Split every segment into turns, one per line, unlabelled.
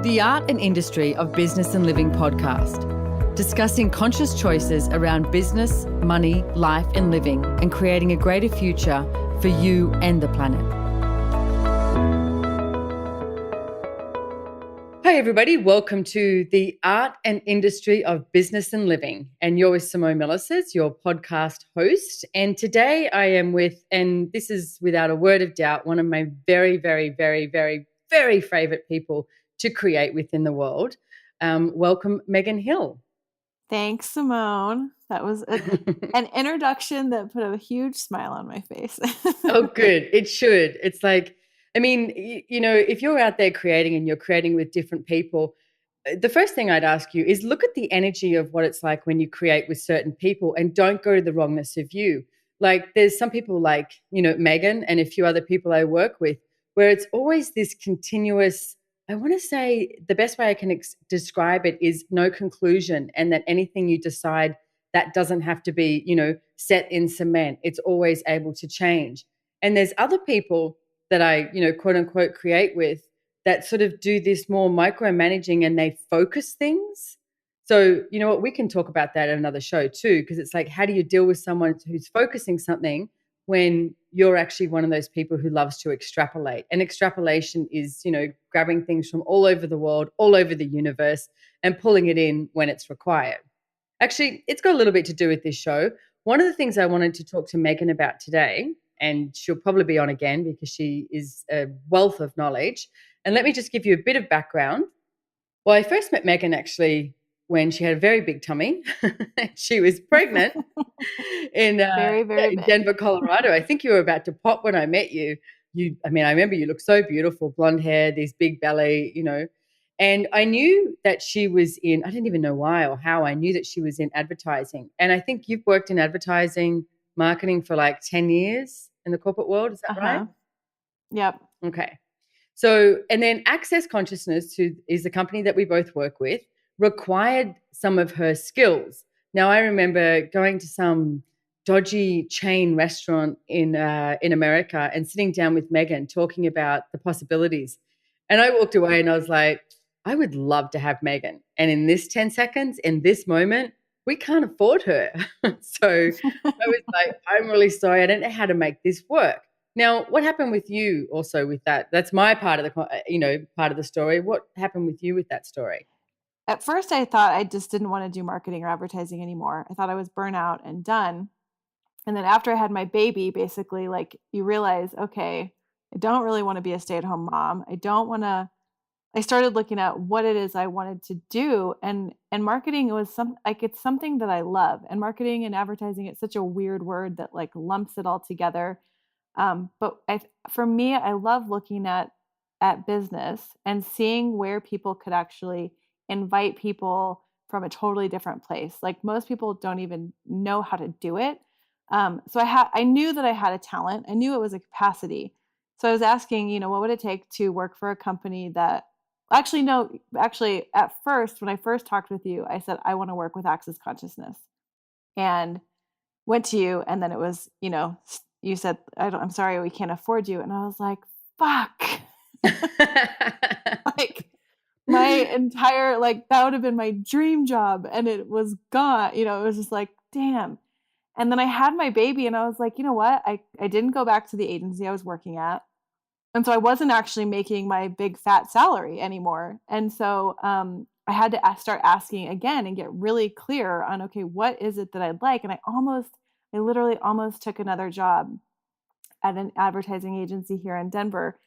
The Art and Industry of Business and Living podcast, discussing conscious choices around business, money, life and living, and creating a greater future for you and the planet. Hi everybody, welcome to The Art and Industry of Business and Living. And you're with Simone, Milasas, your podcast host. And today I am with, and this is without a word of doubt, one of my very favorite people to create within the world. Welcome, Megan Hill.
Thanks, Simone. That was an introduction that put a huge smile on my face.
Oh, good. It should. It's like, I mean, you know, if you're out there creating and you're creating with different people, the first thing I'd ask you is look at the energy of what it's like when you create with certain people and don't go to the wrongness of you. Like there's some people like, you know, Megan and a few other people I work with where it's always this continuous, I want to say the best way I can describe it is no conclusion, and that anything you decide that doesn't have to be, you know, set in cement. It's always able to change. And there's other people that I, you know, quote unquote create with that sort of do this more micromanaging and they focus things. So, you know what, we can talk about that in another show too, because it's like, how do you deal with someone who's focusing something when you're actually one of those people who loves to extrapolate? And extrapolation is, you know, grabbing things from all over the world, all over the universe, and pulling it in when it's required. Actually, it's got a little bit to do with this show. One of the things I wanted to talk to Megan about today, and she'll probably be on again because she is a wealth of knowledge. And let me just give you a bit of background. Well, I first met Megan actually when she had a very big tummy. She was pregnant in
very
Denver, Colorado. I think you were about to pop when I met you. I remember you looked so beautiful, blonde hair, this big belly, you know. And I knew that she was in, I didn't even know why or how I knew that she was in advertising. And I think you've worked in advertising marketing for like 10 years in the corporate world. Is that right?
Yep.
Okay. So, and then Access Consciousness, who is the company that we both work with, required some of her skills. Now, I remember going to some dodgy chain restaurant in America and sitting down with Megan talking about the possibilities. And I walked away and I was like, I would love to have Megan. And in this 10 seconds, in this moment, we can't afford her. So I was like, I'm really sorry. I don't know how to make this work. Now, what happened with you also with that? That's my part of part of the story. What happened with you with that story?
At first, I thought I just didn't want to do marketing or advertising anymore. I thought I was burnout and done. And then after I had my baby, basically, like you realize, okay, I don't really want to be a stay-at-home mom. I started looking at what it is I wanted to do. And marketing was it's something that I love. And marketing and advertising, it's such a weird word that like lumps it all together. But for me, I love looking at business and seeing where people could actually invite people from a totally different place. Like most people don't even know how to do it. So I knew that I had a talent. I knew it was a capacity. So I was asking, you know, what would it take to work for a company that actually at first, when I first talked with you, I said, I want to work with Access Consciousness, and went to you. And then it was, you know, you said, I'm sorry, we can't afford you. And I was like, fuck. Like my entire, like, that would have been my dream job. And it was gone. You know, it was just like, damn. And then I had my baby and I was like, you know what? I didn't go back to the agency I was working at. And so I wasn't actually making my big fat salary anymore. And so I had to start asking again and get really clear on, okay, what is it that I'd like? And I literally almost took another job at an advertising agency here in Denver.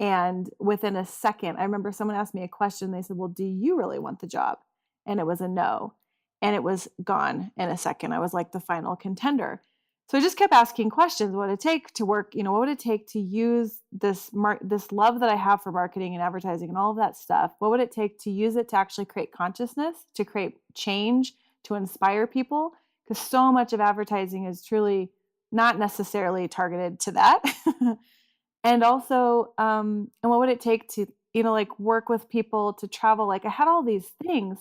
And within a second, I remember someone asked me a question. They said, well, do you really want the job? And it was a no. And it was gone in a second. I was like the final contender. So I just kept asking questions. What would it take to work? You know, what would it take to use this love that I have for marketing and advertising and all of that stuff? What would it take to use it to actually create consciousness, to create change, to inspire people? Because so much of advertising is truly not necessarily targeted to that. And also, and what would it take to, you know, like work with people, to travel? Like I had all these things.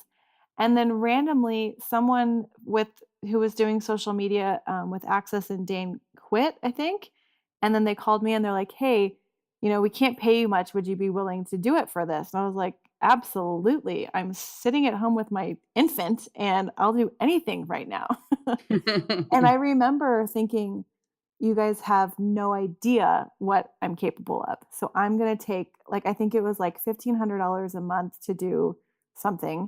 And then randomly someone who was doing social media with Access and Dane quit, I think. And then they called me and they're like, hey, you know, we can't pay you much. Would you be willing to do it for this? And I was like, absolutely. I'm sitting at home with my infant and I'll do anything right now. And I remember thinking, you guys have no idea what I'm capable of. So I'm going to take, like, I think it was like $1,500 a month to do something.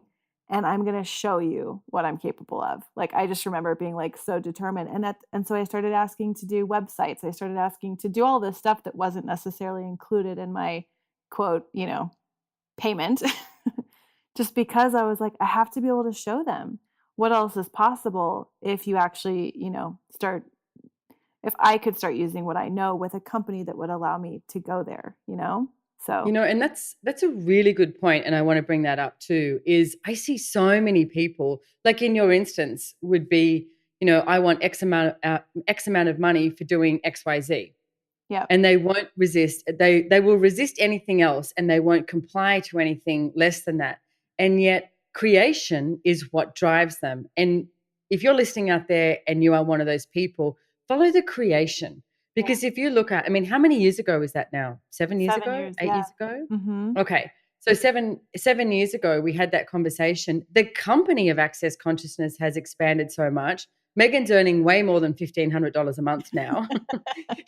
And I'm going to show you what I'm capable of. Like, I just remember being like so determined. And so I started asking to do websites. I started asking to do all this stuff that wasn't necessarily included in my quote, payment. Just because I was like, I have to be able to show them what else is possible if you actually, start if I could start using what I know with a company that would allow me to go there, you know? So,
And that's a really good point, and I wanna bring that up too, is I see so many people, like in your instance, would be, I want X amount of money for doing XYZ.
yeah,
And they won't resist. They will resist anything else, and they won't comply to anything less than that. And yet creation is what drives them. And if you're listening out there and you are one of those people, follow the creation.
yeah.
Because if you look at, I mean, how many years ago was that now? 7 years
7
ago?
years,
8 years
yeah.
ago?
Mhm.
Okay. So seven years ago, we had that conversation. The company of Access Consciousness has expanded so much. Megan's earning way more than $1,500 a month now.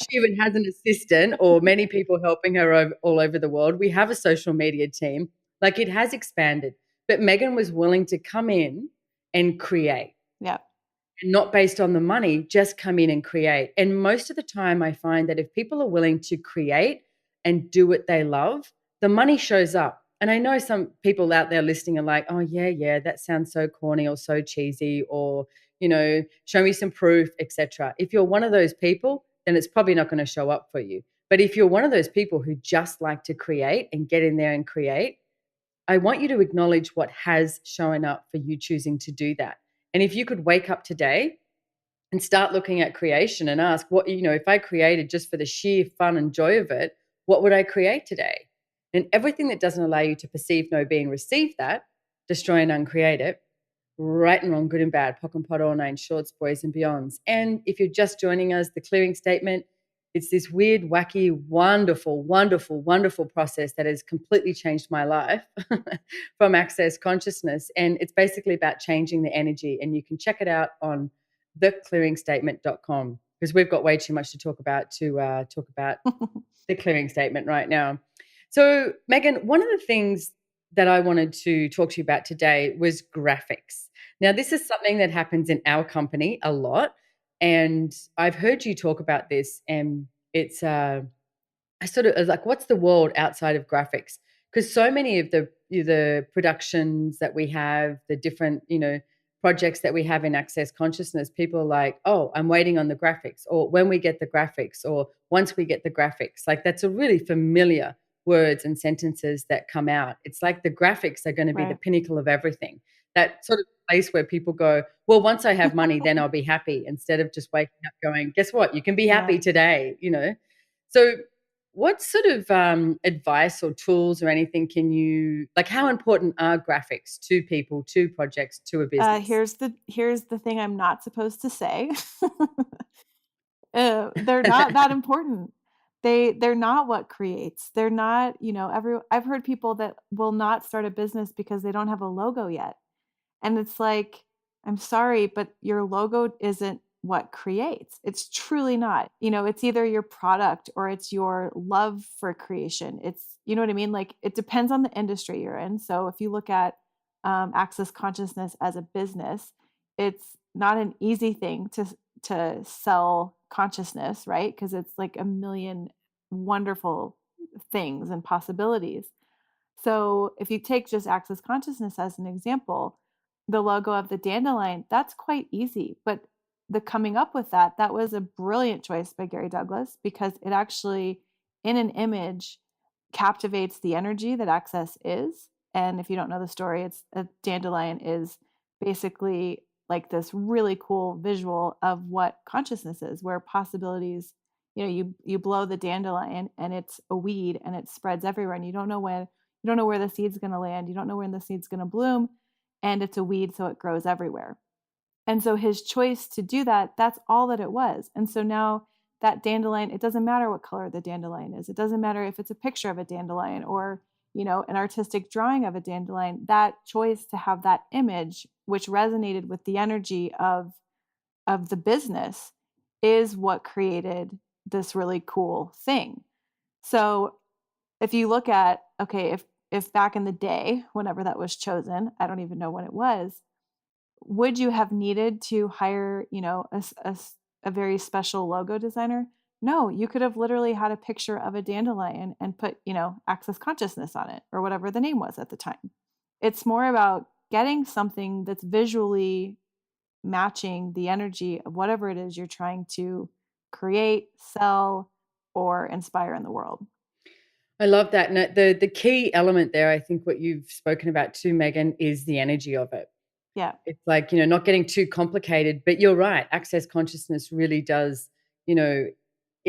She even has an assistant or many people helping her all over the world. We have a social media team. Like, it has expanded. But Megan was willing to come in and create,
Yeah,
and not based on the money, just come in and create. And most of the time, I find that if people are willing to create and do what they love, the money shows up. And I know some people out there listening are like, oh, yeah, yeah, that sounds so corny or so cheesy, or, show me some proof, etc. If you're one of those people, then it's probably not going to show up for you. But if you're one of those people who just like to create and get in there and create, I want you to acknowledge what has shown up for you choosing to do that. And if you could wake up today and start looking at creation and ask, if I created just for the sheer fun and joy of it, what would I create today? And everything that doesn't allow you to perceive, know, be, and receive that, destroy and uncreate it. Right and wrong, good and bad, pock and pot, all nine shorts, boys and beyonds. And if you're just joining us, the clearing statement, it's this weird, wacky, wonderful, wonderful, wonderful process that has completely changed my life from Access Consciousness. And it's basically about changing the energy. And you can check it out on theclearingstatement.com, because we've got way too much to talk about talk about the clearing statement right now. So, Megan, one of the things that I wanted to talk to you about today was graphics. Now, this is something that happens in our company a lot, and I've heard you talk about this, and it's I sort of like, what's the world outside of graphics? Because so many of the productions that we have, the different projects that we have in Access Consciousness, people are like, oh, I'm waiting on the graphics, or when we get the graphics, or once we get the graphics. Like, that's a really familiar words and sentences that come out. It's like the graphics are going to be the
right.
pinnacle of everything. That sort of place where people go, well, once I have money, then I'll be happy, instead of just waking up going, guess what? You can be
Yeah.
happy today. So what sort of advice or tools or anything can you, like, how important are graphics to people, to projects, to a business?
Here's the thing I'm not supposed to say. They're not that important. They're not what creates. They're not, I've heard people that will not start a business because they don't have a logo yet. And it's like, I'm sorry, but your logo isn't what creates. It's truly not. It's either your product or it's your love for creation. You know what I mean? Like, it depends on the industry you're in. So if you look at Access Consciousness as a business, it's not an easy thing to sell consciousness, right? Because it's like a million wonderful things and possibilities. So if you take just Access Consciousness as an example, the logo of the dandelion, that's quite easy. But the coming up with that was a brilliant choice by Gary Douglas, because it actually, in an image, captivates the energy that Access is. And if you don't know the story, it's a dandelion is basically like this really cool visual of what consciousness is, where possibilities, you blow the dandelion and it's a weed and it spreads everywhere, and you don't know where the seed's going to land. You don't know when the seed's going to bloom, and it's a weed, so it grows everywhere. And so his choice to do that, that's all that it was. And so now that dandelion, it doesn't matter what color the dandelion is. It doesn't matter if it's a picture of a dandelion or, an artistic drawing of a dandelion, that choice to have that image, which resonated with the energy of the business, is what created this really cool thing. So if you look at, okay, if back in the day, whenever that was chosen, I don't even know when it was, would you have needed to hire, a very special logo designer? No, you could have literally had a picture of a dandelion and put, access consciousness on it or whatever the name was at the time. It's more about getting something that's visually matching the energy of whatever it is you're trying to create, sell, or inspire in the world.
I love that. And the key element there, I think what you've spoken about too, Megan, is the energy of it.
Yeah.
It's like, not getting too complicated, but you're right. Access consciousness really does, it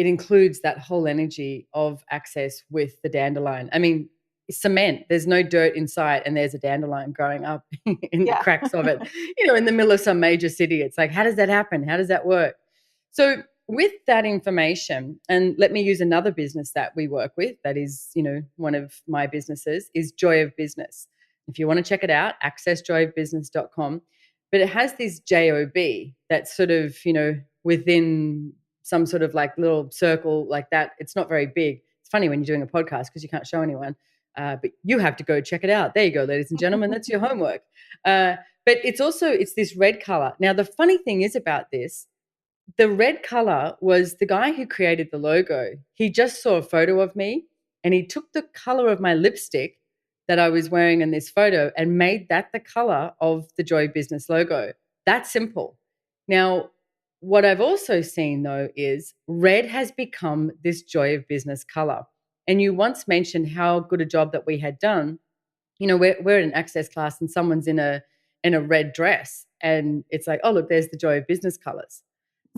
includes that whole energy of access with the dandelion. I mean, cement, there's no dirt inside and there's a dandelion growing up in the
Yeah.
cracks of it, in the middle of some major city. It's like, how does that happen? How does that work? So with that information, and let me use another business that we work with that is, one of my businesses is Joy of Business. If you want to check it out, accessjoyofbusiness.com. But it has this JOB that's sort of, within some sort of like little circle like that. It's not very big. It's funny when you're doing a podcast because you can't show anyone, but you have to go check it out. There you go, ladies and gentlemen. That's your homework. But it's this red color. Now, the funny thing is about this, the red color was the guy who created the logo. He just saw a photo of me and he took the color of my lipstick that I was wearing in this photo and made that the color of the Joy Business logo. That's simple. Now, what I've also seen though is red has become this Joy of Business color. And you once mentioned how good a job that we had done. We're in an access class and someone's in a red dress and it's like, oh, look, there's the Joy of Business colors.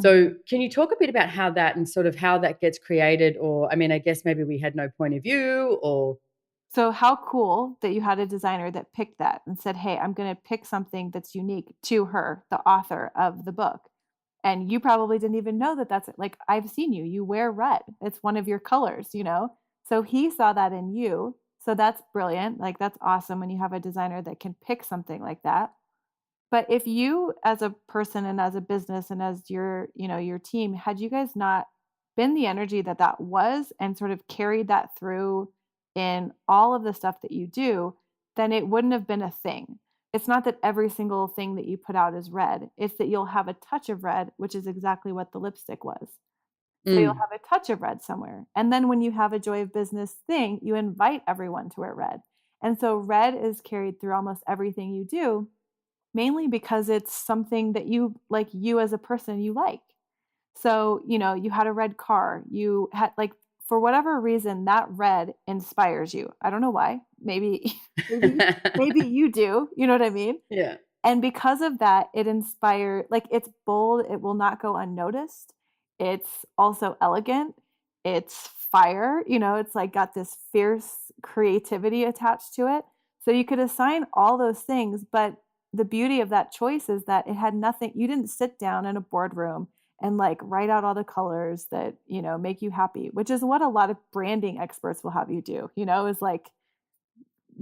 So can you talk a bit about how that and sort of how that gets created? Or, I mean, I guess maybe we had no point of view or.
So how cool that you had a designer that picked that and said, "Hey, I'm going to pick something that's unique to her, the author of the book." And you probably didn't even know that that's it. Like, I've seen you, you wear red. It's one of your colors. So he saw that in you. So that's brilliant. Like, that's awesome when you have a designer that can pick something like that. But if you as a person and as a business and as your team, had you guys not been the energy that that was and sort of carried that through in all of the stuff that you do, then it wouldn't have been a thing. It's not that every single thing that you put out is red. It's that you'll have a touch of red, which is exactly what the lipstick was. So you'll
Mm,
have a touch of red somewhere. And then when you have a Joy of Business thing, you invite everyone to wear red. And so red is carried through almost everything you do, mainly because it's something that you as a person, you like. So, you had a red car. You had, like, for whatever reason, that red inspires you. I don't know why. Maybe, maybe you do. You know what I mean?
yeah.
And because of that, it inspired, like, it's bold, it will not go unnoticed. It's also elegant. It's fire, it's like got this fierce creativity attached to it. So you could assign all those things, but the beauty of that choice is that it had nothing, you didn't sit down in a boardroom and like write out all the colors that, make you happy, which is what a lot of branding experts will have you do, is like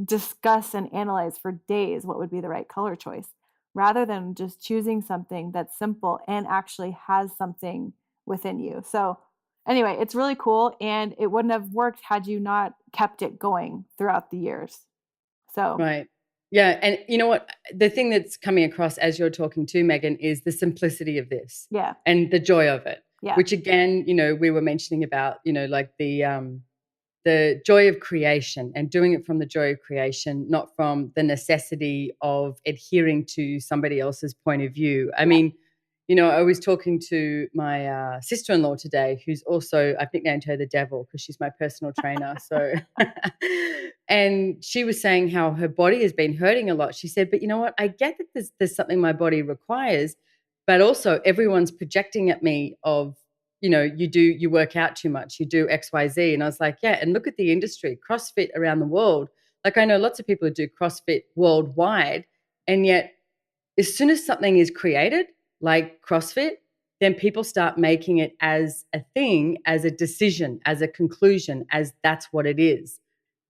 discuss and analyze for days what would be the right color choice rather than just choosing something that's simple and actually has something within you. So, anyway, it's really cool and it wouldn't have worked had you not kept it going throughout the years. So,
Right. Yeah. And you know what? The thing that's coming across as you're talking to, Megan, is the simplicity of this
yeah.
and the joy of it,
Yeah.
which again, we were mentioning about, like the joy of creation and doing it from the joy of creation, not from the necessity of adhering to somebody else's point of view. I
Yeah.
mean, I was talking to my sister-in-law today, who's also, I've nicknamed her the devil because she's my personal trainer. So, and she was saying how her body has been hurting a lot. She said, but you know what? I get that there's something my body requires, but also everyone's projecting at me of, you work out too much, you do XYZ. And I was like, yeah. And look at the industry, CrossFit around the world. Like I know lots of people who do CrossFit worldwide. And yet as soon as something is created, like CrossFit, then people start making it as a thing, as a decision, as a conclusion, as that's what it is.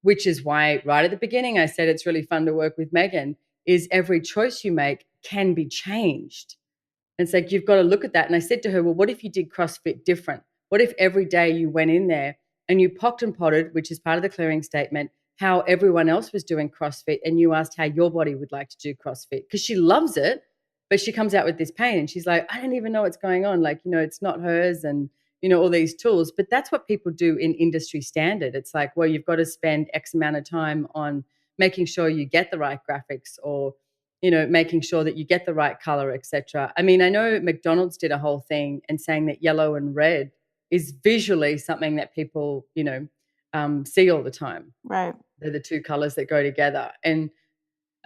which is why right at the beginning I said it's really fun to work with Megan, is every choice you make can be changed. And it's like, you've got to look at that. And I said to her, well, what if you did CrossFit different? What if every day you went in there and you pocked and potted, which is part of the clearing statement, how everyone else was doing CrossFit, and you asked how your body would like to do CrossFit? Because she loves it, but she comes out with this pain and she's like, I don't even know what's going on. Like, it's not hers, and, all these tools. But that's what people do in industry standard. It's like, well, you've got to spend X amount of time on making sure you get the right graphics, or making sure that you get the right color, etc. I mean, I know McDonald's did a whole thing and saying that yellow and red is visually something that people, see all the time.
Right.
They're the two colors that go together. And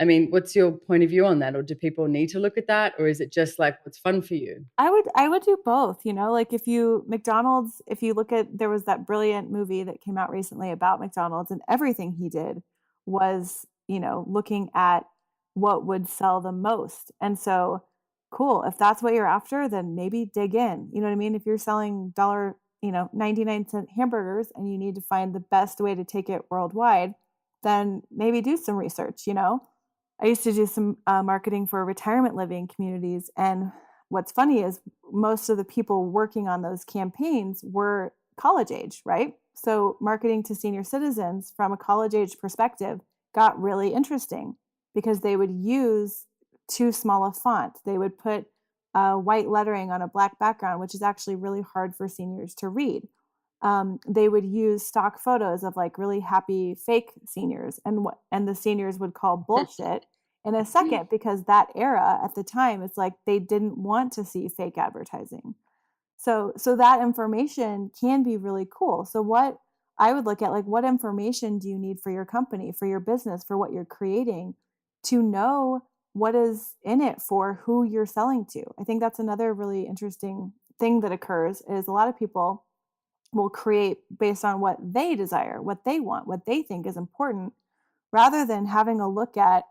I mean, what's your point of view on that? Or do people need to look at that? Or is it just like what's fun for you?
I would do both, like if you McDonald's, if you look at, there was that brilliant movie that came out recently about McDonald's, and everything he did was, looking at what would sell the most. And so cool, if that's what you're after, then maybe dig in. You know what I mean? If you're selling dollar, 99-cent hamburgers and you need to find the best way to take it worldwide, then maybe do some research. I used to do some marketing for retirement living communities. And what's funny is most of the people working on those campaigns were college age, right? So marketing to senior citizens from a college age perspective got really interesting because they would use too small a font. They would put white lettering on a black background, which is actually really hard for seniors to read. They would use stock photos of like really happy fake seniors, and the seniors would call bullshit in a second, because that era at the time, it's like they didn't want to see fake advertising. So that information can be really cool. So what I would look at, like, what information do you need for your company, for your business, for what you're creating, to know what is in it for who you're selling to. I think that's another really interesting thing that occurs, is a lot of people will create based on what they desire, what they want, what they think is important, rather than having a look at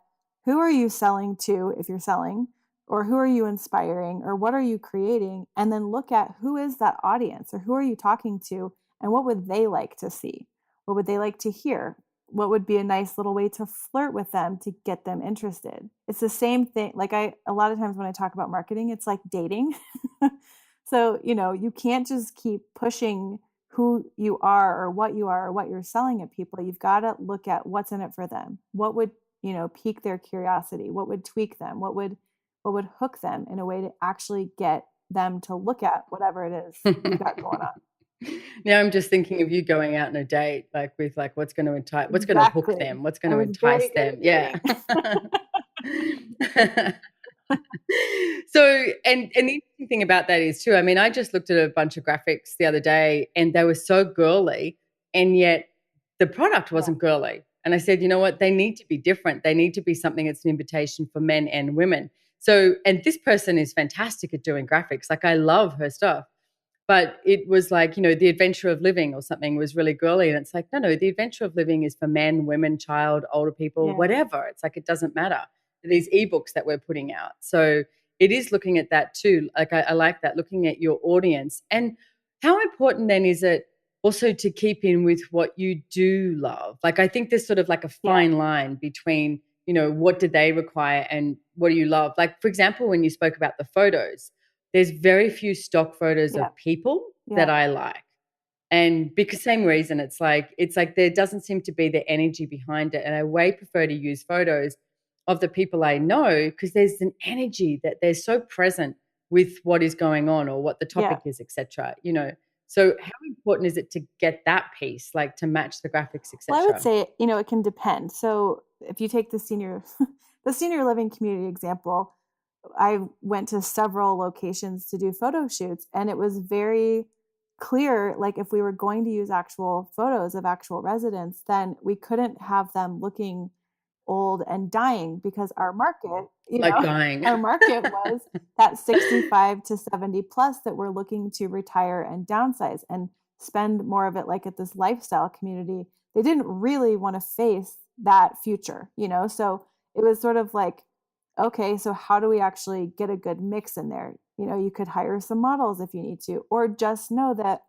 who are you selling to if you're selling, or who are you inspiring, or what are you creating, and then look at who is that audience, or who are you talking to, and what would they like to see, what would they like to hear, what would be a nice little way to flirt with them to get them interested. It's the same thing. Like, a lot of times when I talk about marketing, it's like dating. So you can't just keep pushing who you are or what you're selling at people. You've got to look at what's in it for them. What would, pique their curiosity? What would tweak them? What would hook them in a way to actually get them to look at whatever it is you got going on?
Now I'm just thinking of you going out on a date, like with like what's going to entice, what's going to hook
Exactly.
them, what's going
I
to
was very
entice
good
them.
at
Yeah.
dating.
So, and the interesting thing about that is too, I mean, I just looked at a bunch of graphics the other day and they were so girly, and yet the product
Yeah.
wasn't girly. And I said, you know what? They need to be different. They need to be something that's an invitation for men and women. So, and this person is fantastic at doing graphics. Like, I love her stuff. But it was like, the adventure of living or something was really girly. And it's like, no, the adventure of living is for men, women, child, older people,
Yeah.
whatever. It's like, it doesn't matter. These ebooks that we're putting out. So it is looking at that too. Like, I like that, looking at your audience. And how important then is it also to keep in with what you do love? Like, I think there's sort of like a
Yeah.
fine line between, what do they require and what do you love? Like, for example, when you spoke about the photos, there's very few stock photos
Yeah.
of people that
Yeah.
I like. And because same reason, it's like there doesn't seem to be the energy behind it. And I way prefer to use photos of the people I know, because there's an energy that they're so present with what is going on or what the
Yeah.
topic is, etc. So how important is it to get that piece, like to match the graphics,
Well, I would
etc.?
say, it can depend. So if you take the senior the senior living community example, I went to several locations to do photo shoots, and it was very clear, like, if we were going to use actual photos of actual residents, then we couldn't have them looking old and dying, because our market,
Like dying.
our market was that 65 to 70 plus that were looking to retire and downsize and spend more of it like at this lifestyle community. They didn't really want to face that future. So it was sort of like, okay, so how do we actually get a good mix in there? You could hire some models if you need to, or just know that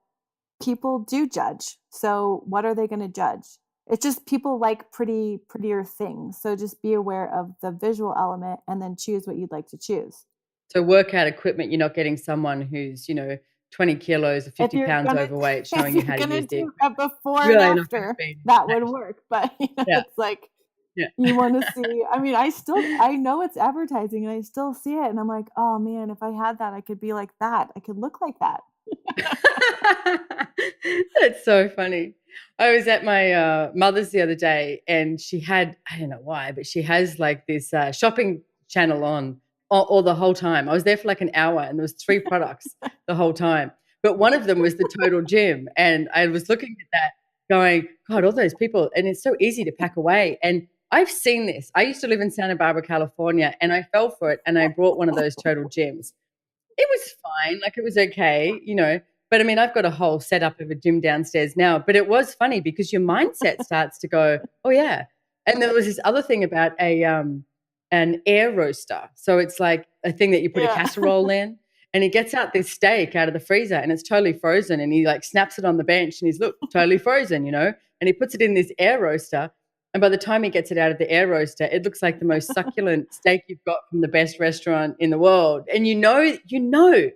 people do judge. So what are they going to judge? It's just people like prettier things. So just be aware of the visual element and then choose what you'd like to choose.
So workout equipment, you're not getting someone who's, 20 kilos or
If
50
you're
pounds
gonna
overweight
if
showing you
you're
how to
gonna
use the
do
equipment.
a before and
Really not gonna
after,
be
that would
that.
work. But
Yeah,
it's like
yeah.
you want to see. I mean, I know it's advertising and I still see it and I'm like, oh man, if I had that, I could be like that. I could look like that.
That's so funny. I was at my mother's the other day and she had, I don't know why, but she has like this shopping channel on all the whole time. I was there for like an hour and there was three products the whole time. But one of them was the Total Gym. And I was looking at that going, God, all those people. And it's so easy to pack away. And I've seen this. I used to live in Santa Barbara, California, and I fell for it and I brought one of those Total Gyms. It was fine, like, it was okay, but, I mean, I've got a whole setup of a gym downstairs now, but it was funny because your mindset starts to go, "Oh, yeah." And there was this other thing about an air roaster. So it's like a thing that you put a
Yeah.
casserole in, and he gets out this steak out of the freezer, and it's totally frozen, and he, like, snaps it on the bench, and he's, "Look, totally frozen," and he puts it in this air roaster, and by the time he gets it out of the air roaster, it looks like the most succulent steak you've got from the best restaurant in the world. And you know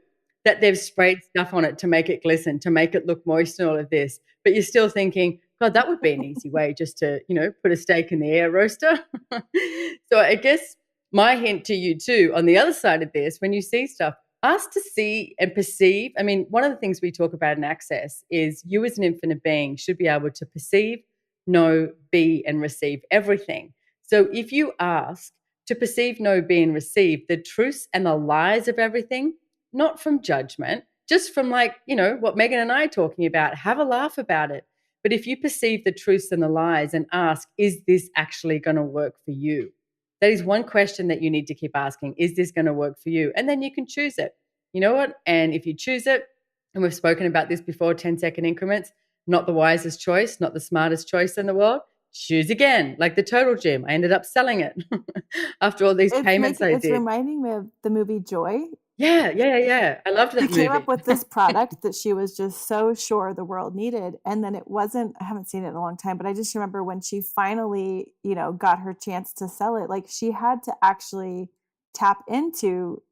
that they've sprayed stuff on it to make it glisten, to make it look moist and all of this. But you're still thinking, God, that would be an easy way just to put a steak in the air roaster. So I guess my hint to you too, on the other side of this, when you see stuff, ask to see and perceive. I mean, one of the things we talk about in Access is you as an infinite being should be able to perceive, know, be, and receive everything. So if you ask to perceive, know, be, and receive the truths and the lies of everything, not from judgment, just from what Megan and I are talking about, have a laugh about it. But if you perceive the truths and the lies and ask, is this actually going to work for you? That is one question that you need to keep asking. Is this going to work for you? And then you can choose it. You know what? And if you choose it, and we've spoken about this before, 10-second increments, not the wisest choice, not the smartest choice in the world, choose again. Like the Total Gym. I ended up selling it after all these payments I
It's
did.
reminding me of the movie Joy.
Yeah, yeah, yeah, yeah. I loved
She
that
came up
movie.
with this product that she was just so sure the world needed. And then it wasn't, I haven't seen it in a long time, but I just remember when she finally, got her chance to sell it, like she had to actually tap into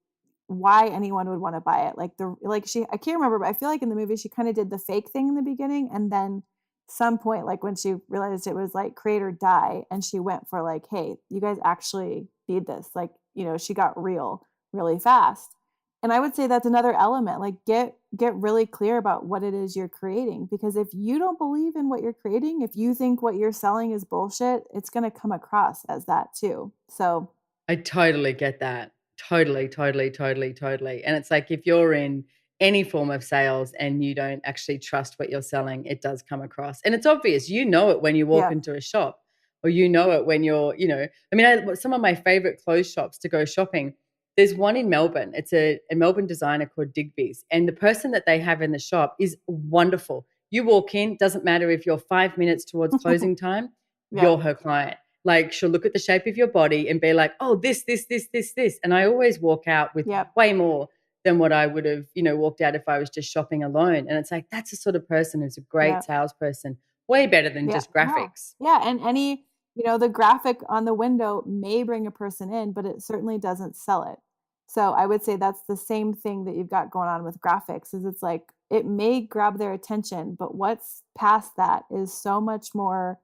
why anyone would want to buy it. I can't remember, but I feel like in the movie she kind of did the fake thing in the beginning and then some point like when she realized it was like create or die and she went for like, hey, you guys actually need this. Like, she got real really fast. And I would say that's another element. Like get really clear about what it is you're creating because if you don't believe in what you're creating, if you think what you're selling is bullshit, it's going to come across as that too. So
I totally get that. Totally, totally, totally, totally. And it's like if you're in any form of sales and you don't actually trust what you're selling, it does come across. And it's obvious. You know it when you walk
yeah.
into a shop or you know it when I mean, some of my favorite clothes shops to go shopping, there's one in Melbourne. It's a Melbourne designer called Digby's. And the person that they have in the shop is wonderful. You walk in, doesn't matter if you're 5 minutes towards closing time,
Yep.
you're her client. Like she'll look at the shape of your body and be like, oh, this. And I always walk out with
Yep.
way more than what I would have, walked out if I was just shopping alone. And it's like, that's the sort of person who's a great
Yep.
salesperson, way better than
Yeah.
just
No.
graphics.
Yeah. And the graphic on the window may bring a person in, but it certainly doesn't sell it. So I would say that's the same thing that you've got going on with graphics is it's like it may grab their attention, but what's past that is so much more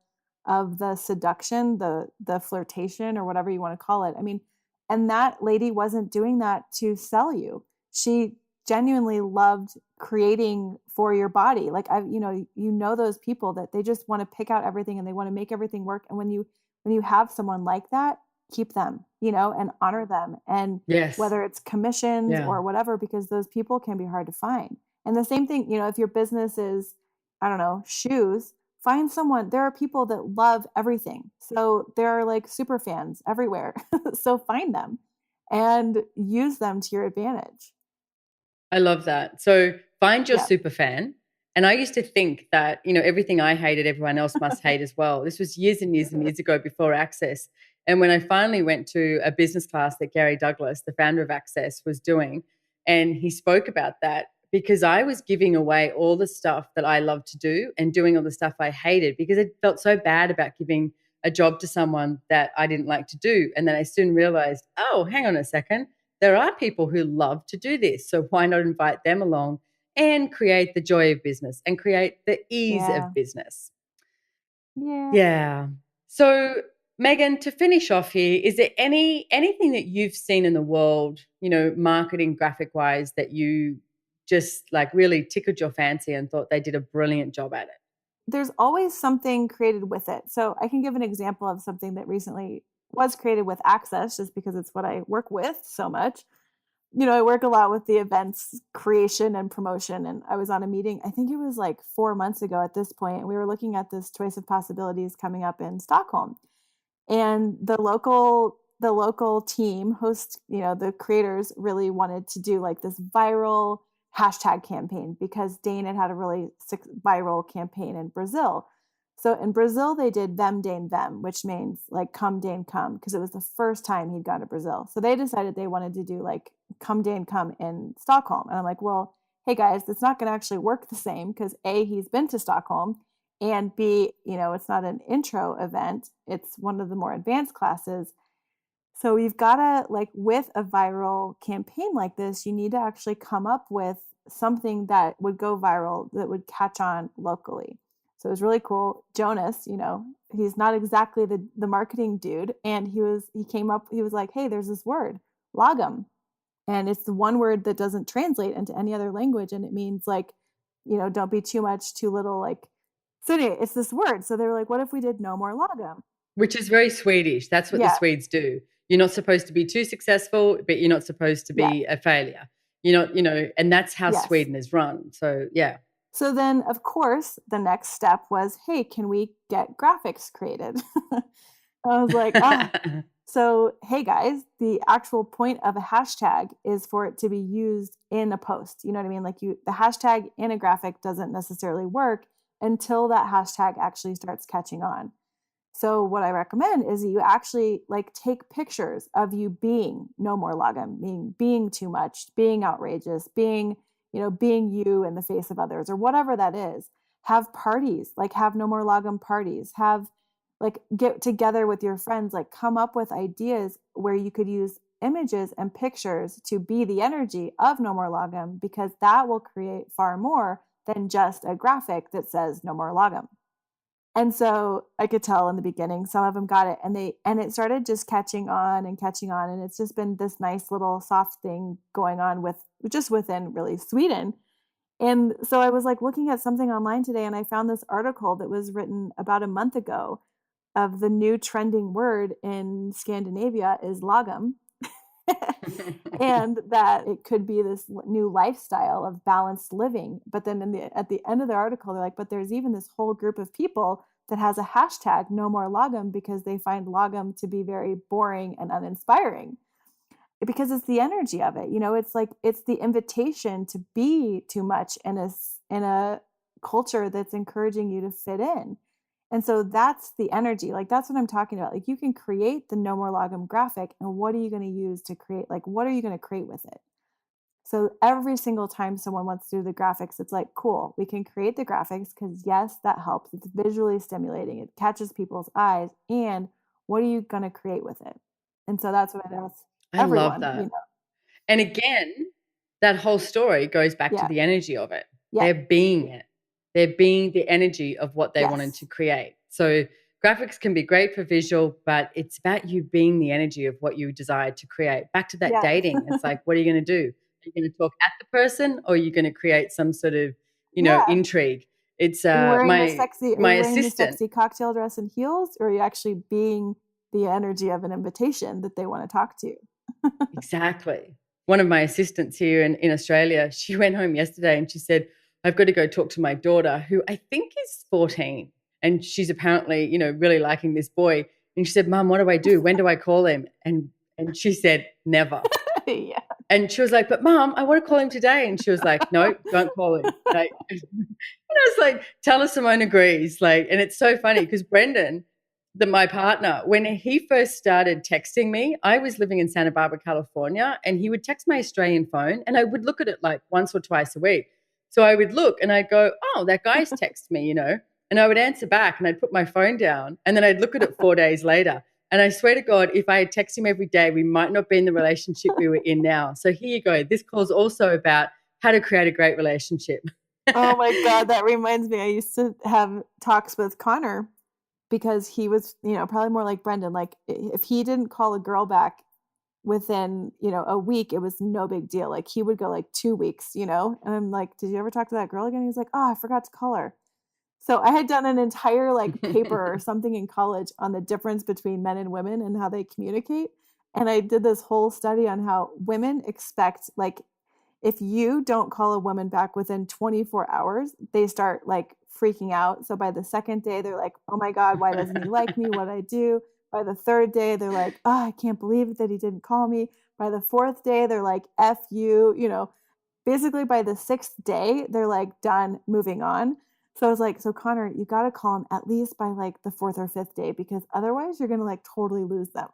of the seduction, the flirtation or whatever you want to call it. I mean, and that lady wasn't doing that to sell you. She genuinely loved creating for your body. Like I those people that they just want to pick out everything and they want to make everything work. And when you have someone like that, keep them, and honor them. And
Yes.
whether it's commissions
Yeah.
or whatever, because those people can be hard to find. And the same thing, if your business is, I don't know, shoes, find someone. There are people that love everything. So there are like super fans everywhere. So find them and use them to your advantage.
I love that. So find your
Yeah.
super fan. And I used to think that, everything I hated, everyone else must hate as well. This was years and years and years ago before Access. And when I finally went to a business class that Gary Douglas, the founder of Access, was doing, and he spoke about that, because I was giving away all the stuff that I loved to do and doing all the stuff I hated because it felt so bad about giving a job to someone that I didn't like to do. And then I soon realized, oh, hang on a second. There are people who love to do this. So why not invite them along and create the joy of business and create the ease
Yeah.
of business?
Yeah.
Yeah. So, Megan, to finish off here, is there anything that you've seen in the world, marketing graphic wise, that you just like really tickled your fancy and thought they did a brilliant job at it?
There's always something created with it. So I can give an example of something that recently was created with Access, just because it's what I work with so much. I work a lot with the events creation and promotion. And I was on a meeting, I think it was like 4 months ago at this point, and we were looking at this choice of possibilities coming up in Stockholm. And the local team host, the creators really wanted to do like this viral hashtag campaign because Dane had a really viral campaign in Brazil. So in Brazil they did them Dane them, which means like come Dane come, because it was the first time he'd gone to Brazil. So they decided they wanted to do like come Dane come in Stockholm. And I'm like, well, hey guys, it's not going to actually work the same because A, he's been to Stockholm, and B, it's not an intro event, it's one of the more advanced classes. So you've got to, like, with a viral campaign like this, you need to actually come up with something that would go viral, that would catch on locally. So it was really cool. Jonas, he's not exactly the marketing dude, and he was like, hey, there's this word, logum, and it's the one word that doesn't translate into any other language, and it means like, don't be too much, too little, like. So anyway, it's this word. So they were like, what if we did no more logum?
Which is very Swedish. That's what the
Yeah.
Swedes do. You're not supposed to be too successful, but you're not supposed to
Yeah.
be a failure. And that's how
Yes.
Sweden is run. So, yeah.
So then, of course, the next step was, hey, can we get graphics created? I was like, ah. So, hey guys, the actual point of a hashtag is for it to be used in a post. You know what I mean? Like the hashtag in a graphic doesn't necessarily work until that hashtag actually starts catching on. So what I recommend is that you actually like take pictures of you being no more logum, being too much, being outrageous, being you in the face of others or whatever that is. Have parties, like have no more logum parties, have like get together with your friends, like come up with ideas where you could use images and pictures to be the energy of no more logum, because that will create far more than just a graphic that says no more logum. And so I could tell in the beginning, some of them got it, and it started just catching on and catching on. And it's just been this nice little soft thing going on with just within really Sweden. And so I was like looking at something online today, and I found this article that was written about a month ago of the new trending word in Scandinavia is lagom. And that it could be this new lifestyle of balanced living. But then at the end of the article, they're like, but there's even this whole group of people that has a hashtag no more logum because they find logum to be very boring and uninspiring, because it's the energy of it. It's like it's the invitation to be too much in a culture that's encouraging you to fit in. And so that's the energy. Like that's what I'm talking about. Like you can create the no more logum graphic, and what are you going to use to create? Like what are you going to create with it? So every single time someone wants to do the graphics, it's like, cool, we can create the graphics because yes, that helps. It's visually stimulating. It catches people's eyes. And what are you going to create with it? And so that's what I ask
I love
everyone.
that. And again, that whole story goes back to
Yeah.
the energy of it.
Yeah.
They're being it. They're being the energy of what they wanted
Yes.
to create. So graphics can be great for visual, but it's about you being the energy of what you desired to create. Back to that
Yeah.
dating. It's like, what are you going to do? Are you going to talk at the person, or are you going to create some sort of,
Yeah.
intrigue? It's
Are you wearing the
my assistant.
sexy cocktail dress and heels, or are you actually being the energy of an invitation that they want to talk to?
Exactly. One of my assistants here in Australia, she went home yesterday and she said, I've got to go talk to my daughter, who I think is 14. And she's apparently, really liking this boy. And she said, Mum, what do I do? When do I call him? And she said, never.
Yeah.
And she was like, but Mum, I want to call him today. And she was like, no, don't call him. And I was like, tell her Simone agrees. Like, and it's so funny because Brendan, my partner, when he first started texting me, I was living in Santa Barbara, California, and he would text my Australian phone, and I would look at it like once or twice a week. So I would look and I'd go, oh, that guy's text me, and I would answer back and I'd put my phone down, and then I'd look at it 4 days later. And I swear to God, if I had texted him every day, we might not be in the relationship we were in now. So here you go. This call's also about how to create a great relationship.
Oh my God, that reminds me. I used to have talks with Connor because he was, probably more like Brendan. Like if he didn't call a girl back within, a week, it was no big deal. Like he would go like 2 weeks, and I'm like, did you ever talk to that girl again? He's like, oh, I forgot to call her. So I had done an entire like paper or something in college on the difference between men and women and how they communicate. And I did this whole study on how women expect, like, if you don't call a woman back within 24 hours, they start like freaking out. So by the second day, they're like, oh my God, why doesn't he like me? What did I do? By the third day, they're like, oh, I can't believe that he didn't call me. By the fourth day, they're like, F you, basically by the sixth day, they're like done moving on. So I was like, so Connor, you got to call him at least by like the fourth or fifth day because otherwise you're going to like totally lose them.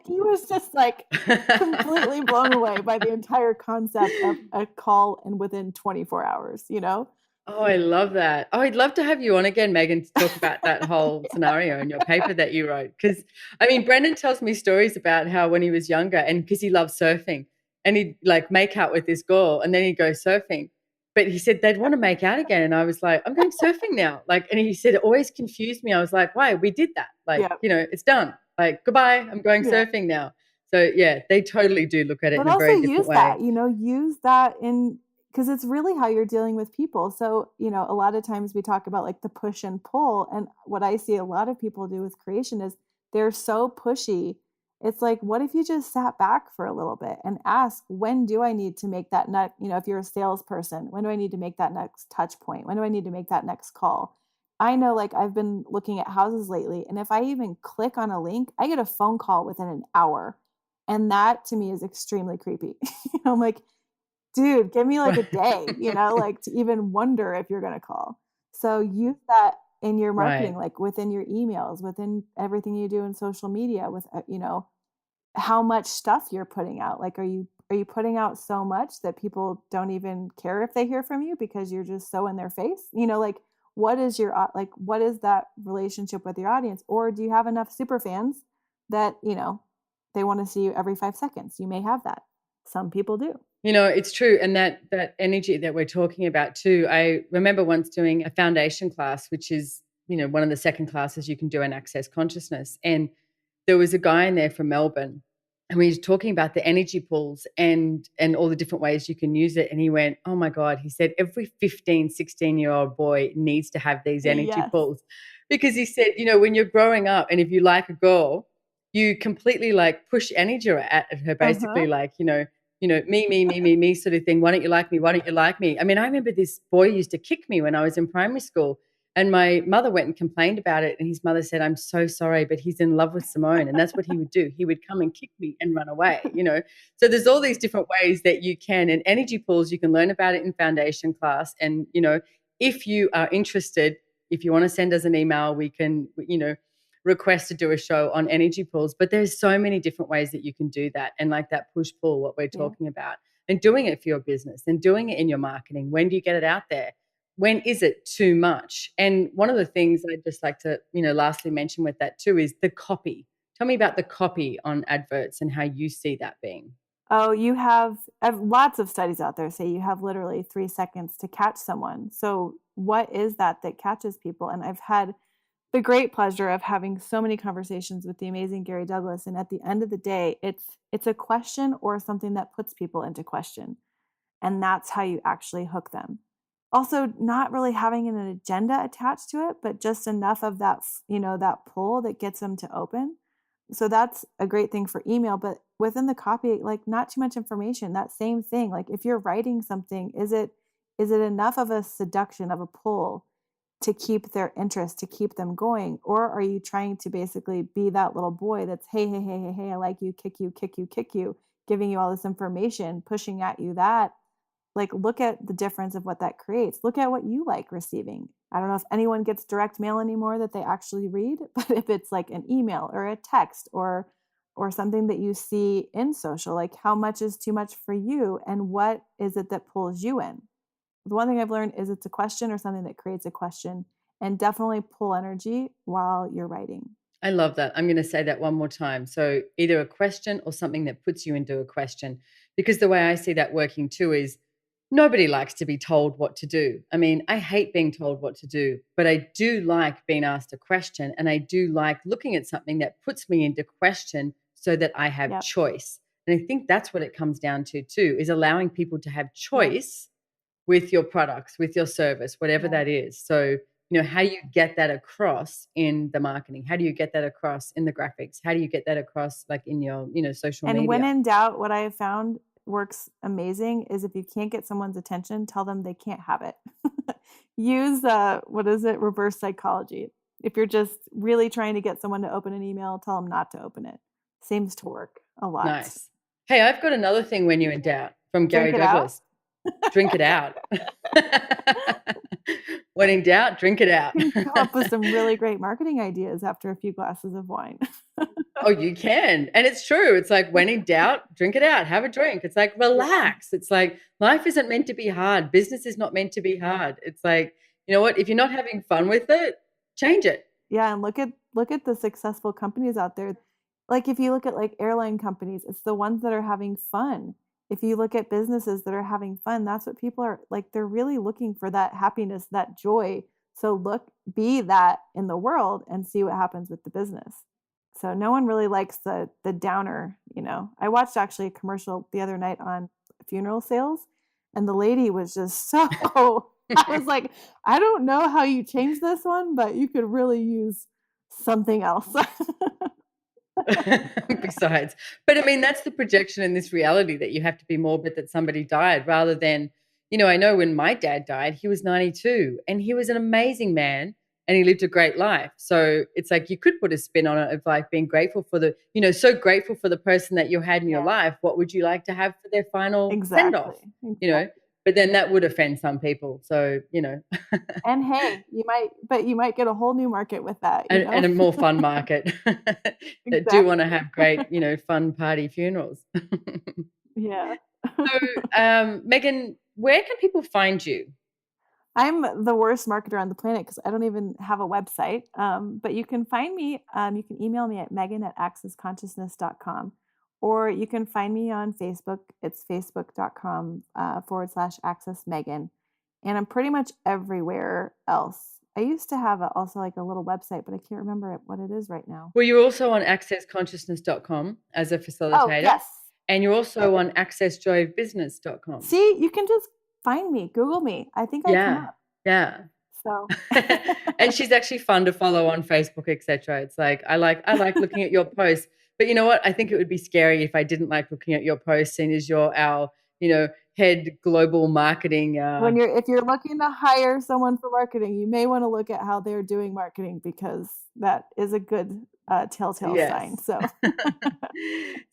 He was just like completely blown away by the entire concept of a call and within 24 hours,
Oh, I love that. Oh, I'd love to have you on again, Megan, to talk about that whole
Yeah.
scenario in your paper that you wrote. Because, I mean, Brendan tells me stories about how when he was younger, and because he loved surfing, and he'd like make out with this girl, and then he'd go surfing. But he said they'd want to make out again. And I was like, I'm going surfing now. Like, and he said it always confused me. I was like, why? We did that. Like,
Yeah.
it's done. Like, goodbye. I'm going
Yeah.
surfing now. So, yeah, they totally do look at it
But
in a
also
very different
use that,
way.
use that in because it's really how you're dealing with people. So, a lot of times we talk about like the push and pull. And what I see a lot of people do with creation is they're so pushy. It's like, what if you just sat back for a little bit and ask, when do I need to make that next, if you're a salesperson, when do I need to make that next touch point? When do I need to make that next call? I know like I've been looking at houses lately, and if I even click on a link, I get a phone call within an hour. And that to me is extremely creepy. I'm like, dude, give me like a day, like to even wonder if you're going to call. So use that in your marketing,
Right.
like within your emails, within everything you do in social media, with, how much stuff you're putting out. Like, are you putting out so much that people don't even care if they hear from you because you're just so in their face? Like what is your like what is that relationship with your audience? Or do you have enough super fans that, they want to see you every 5 seconds? You may have that. Some people do.
It's true. And that energy that we're talking about too. I remember once doing a foundation class, which is, one of the second classes you can do in Access Consciousness. And there was a guy in there from Melbourne, and we were talking about the energy pools and all the different ways you can use it. And he went, oh my God, he said, every 15, 16-year-old boy needs to have these energy
Yes.
pools. Because he said, when you're growing up and if you like a girl, you completely like push energy at her,
Uh-huh.
basically like, me sort of thing. Why don't you like me? Why don't you like me? I mean, I remember this boy used to kick me when I was in primary school. And my mother went and complained about it. And his mother said, I'm so sorry, but he's in love with Simone. And that's what he would do. He would come and kick me and run away. So there's all these different ways that you can. And energy pools, you can learn about it in foundation class. And, if you are interested, if you want to send us an email, we can, request to do a show on energy pools. But there's so many different ways that you can do that. And like that push pull, what we're
Yeah.
talking about, and doing it for your business and doing it in your marketing. When do you get it out there? When is it too much? And one of the things I'd just like to, lastly mention with that too is the copy. Tell me about the copy on adverts and how you see that being.
Oh, you have lots of studies out there say you have literally 3 seconds to catch someone. So what is that that catches people? And I've had the great pleasure of having so many conversations with the amazing Gary Douglas. And at the end of the day, it's a question or something that puts people into question. And that's how you actually hook them. Also, not really having an agenda attached to it, but just enough of that, that pull that gets them to open. So that's a great thing for email, but within the copy, like not too much information. That same thing. Like if you're writing something, is it enough of a seduction, of a pull to keep their interest, to keep them going? Or are you trying to basically be that little boy that's, hey, hey, hey, hey, hey, I like you, kick you, kick you, kick you, giving you all this information, pushing at you that like look at the difference of what that creates. Look at what you like receiving. I don't know if anyone gets direct mail anymore that they actually read, but if it's like an email or a text or something that you see in social, like how much is too much for you and what is it that pulls you in? The one thing I've learned is it's a question or something that creates a question, and definitely pull energy while you're writing.
I love that. I'm going to say that one more time. So either a question or something that puts you into a question, because the way I see that working too is nobody likes to be told what to do. I mean, I hate being told what to do, but I do like being asked a question, and I do like looking at something that puts me into question so that I have
Yep.
choice. And I think that's what it comes down to too, is allowing people to have
Yep.
choice with your products, with your service, whatever
Yeah.
that is. So, how do you get that across in the marketing? How do you get that across in the graphics? How do you get that across like in your, social
And when
media?
in doubt, what I have found works amazing is if you can't get someone's attention, tell them they can't have it. Use what is it? Reverse psychology. If you're just really trying to get someone to open an email, tell them not to open it. Seems to work a lot.
Nice. Hey, I've got another thing when you're in doubt from
Drink
Gary
it out.
Douglas. Drink it out. When in doubt, drink it out.
You can come up with some really great marketing ideas after a few glasses of wine.
Oh, you can. And it's true. It's like when in doubt, drink it out, have a drink. It's like
Yeah.
relax. It's like life isn't meant to be hard. Business is not meant to be hard. It's like, you know what? If you're not having fun with it, change it.
Yeah, and look at the successful companies out there. Like if you look at like airline companies, it's the ones that are having fun. If you look at businesses that are having fun, that's what people are like, they're really looking for that happiness, that joy. So be that in the world and see what happens with the business. So no one really likes the downer. I watched actually a commercial the other night on funeral sales, and the lady was just so I was like, I don't know how you change this one, but you could really use something else.
Besides. But I mean, that's the projection in this reality that you have to be morbid that somebody died rather than, I know when my dad died, he was 92 and he was an amazing man and he lived a great life. So it's like you could put a spin on it of like being grateful for so grateful for the person that you had in your
Yeah,
life. What would you like to have for their final send off?
exactly.
You know,
Exactly.
but then that would offend some people. So,
And hey, you might get a whole new market with that, you
and
know?
a more fun market that do want to
Exactly.
have great, fun party funerals.
Yeah.
So, Megan, where can people find you?
I'm the worst marketer on the planet because I don't even have a website. But you can find me, you can email me at megan@accessconsciousness.com, or you can find me on Facebook. It's facebook.com/access Megan. And I'm pretty much everywhere else. I used to have also like a little website, but I can't remember what it is right now.
Well, you're also on accessconsciousness.com as a
Oh,
facilitator,
yes.
and you're also on accessjoyofbusiness.com.
See, you can just find me, Google me. I think I come
Yeah,
up.
yeah.
So,
And she's actually fun to follow on Facebook, etc. It's like I like looking at your posts, but you know what? I think it would be scary if I didn't like looking at your posts, seeing as you're our, head global marketing.
if you're looking to hire someone for marketing, you may want to look at how they're doing marketing because that is a good telltale sign.
Yes.
So,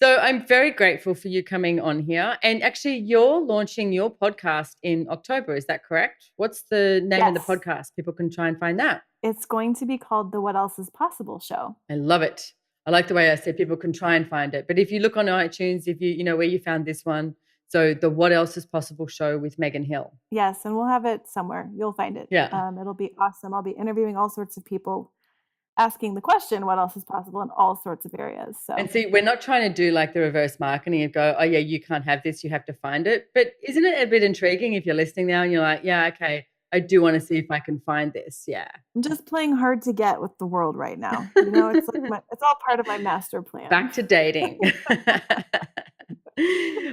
So I'm very grateful for you coming on here. And actually, you're launching your podcast in October. Is that correct? What's the name of the
yes,
podcast? People can try and find that.
it's going to be called the What Else Is Possible show.
I love it. I like the way I said people can try and find it. But if you look on iTunes, if you know where you found this one, so the What Else Is Possible show with Megan Hill.
Yes, and we'll have it somewhere. You'll find it.
Yeah.
It'll be awesome. I'll be interviewing all sorts of people, asking the question, "What else is possible?" in all sorts of areas.
And
So,
see, we're not trying to do like the reverse marketing and go, oh, yeah, you can't have this. You have to find it. But isn't it a bit intriguing if you're listening now and you're like, yeah, okay, I do want to see if I can find this. Yeah.
I'm just playing hard to get with the world right now. It's like it's all part of my master plan.
Back to dating.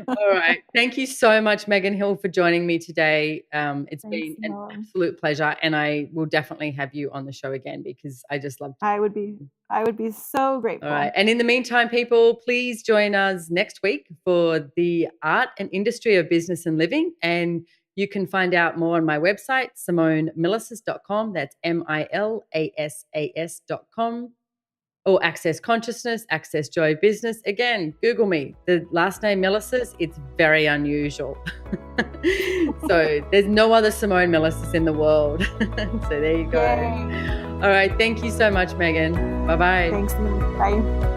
All right. Thank you so much, Megan Hill, for joining me today. It's
Thanks,
been an
Simone.
absolute pleasure, and I will definitely have you on the show again because I just love
I would be I would be so
All right.
grateful.
And in the meantime, people, please join us next week for the art and industry of business and living. And you can find out more on my website, SimoneMilasas.com. That's MILASAS.com. or Access Consciousness, Access Joy Business. Again, Google me. The last name Milasas, it's very unusual. So there's no other Simone Milasas in the world. So there you go.
Yay.
All right. Thank you so much, Megan. Bye-bye.
Thanks. Bye.